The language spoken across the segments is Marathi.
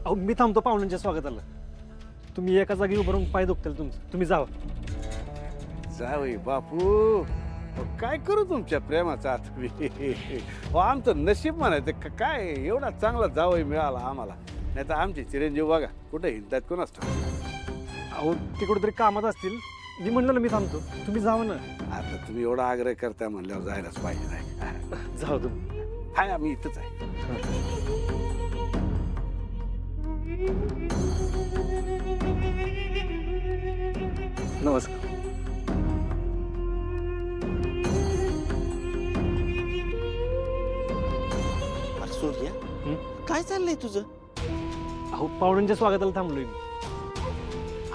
अहो मी थांबतो पाहुण्यांच्या स्वागताला. तुम्ही एका जागी उभं राहून पाय दुखतील तुमचं. तुम्ही जावा. जावई बापू काय करू तुमच्या प्रेमाचा आमचं नशीब म्हणायचं काय एवढा चांगला जावई मिळाला आम्हाला. नाही तर आमचे चिरंजीव बघा कुठे हिंडतात कोणाच ठाऊक. अहो ते कुठेतरी कामात असतील. मी म्हणलं ना मी थांबतो. तुम्ही जावा ना. आता तुम्ही एवढा आग्रह करताय म्हणल्यावर जायलाच पाहिजे. नाही जावा तुम्ही. हाय आम्ही इथंच आहे. नमस्कार. सूर्या काय चाललंय तुझं? अहो पाहुण्यांच्या स्वागताला थांबलोय मी.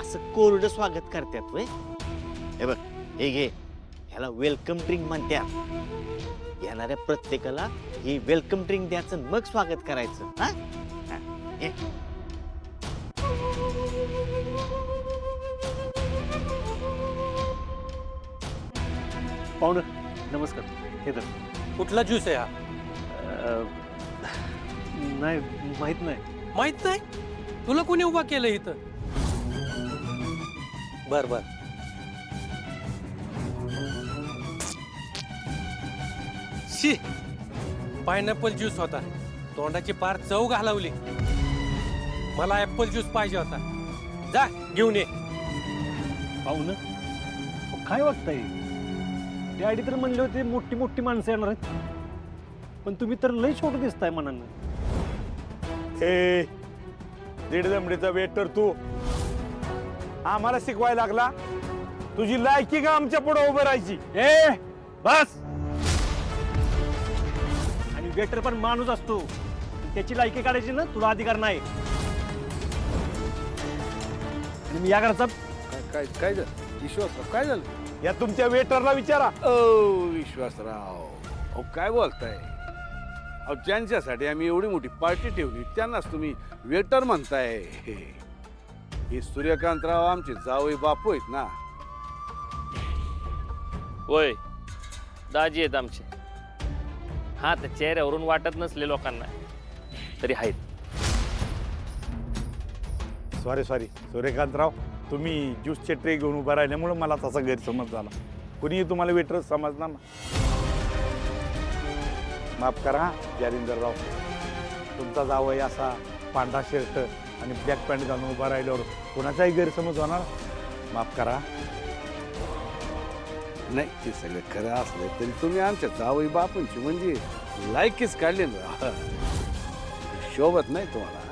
असं कोरडं स्वागत करतात वय? हे बघ हे घे, ह्याला वेलकम ड्रिंक म्हणतात. येणाऱ्या प्रत्येकाला ही वेलकम ड्रिंक द्यायचं मग स्वागत करायचं. हा घे. पाहुणं नमस्कार. हे तर कुठला ज्यूस आहे हा? नाही माहित नाही. माहित नाही तुला कोणी उभा केलं इथं? बर बर. शी पायनॅपल ज्यूस होता. तोंडाची पार चव घालवली. मला ऍपल ज्यूस पाहिजे होता. जा घेऊन ये. पाहुणं काय वाटतंय? डॅडी तर म्हणले होते मोठी मोठी माणसं येणार आहेत. पण तुम्ही तर लई छोटं दिसताय मनानं. हे दीड जमडीचा वेटर तू आम्हाला शिकवायला लागला. तुझी लायकी का आमच्या पुढे उभं राहायची? ए बस. आणि वेटर पण माणूस असतो. त्याची लायकी काढायची ना तुला अधिकार नाही. आणि मी या घरचा काय काय झालं विश्वासराव? काय झालं? या तुमच्या वेटरला विचारा. विश्वासराव अहो काय बोलताय? अहो ज्यांच्यासाठी आम्ही एवढी मोठी पार्टी ठेवली त्यांनाच तुम्ही वेटर म्हणताय. हे सूर्यकांतराव आमचे जावई बापू आहेत ना. होय दाजी आहेत आमचे. हा तर चेहऱ्यावरून वाटत नसले लोकांना तरी आहेत. सॉरी सूर्यकांतराव, तुम्ही ज्यूसचे ट्रे घेऊन उभा राहिल्यामुळे मला तसा गैरसमज झाला. कुणीही तुम्हाला वेटर समजणार ना. माफ करा जालिंदरराव, तुमचा जावई असा पांढरा शर्ट आणि ब्लॅक पॅन्ट घालून उभा राहिल्यावर कोणाचाही गैरसमज होणार. माफ करा. नाही ते सगळं खरं असलं तरी तुम्ही आमच्या जावई बापूंची म्हणजे लायकीच काढली ना. शोभत नाही तुम्हाला.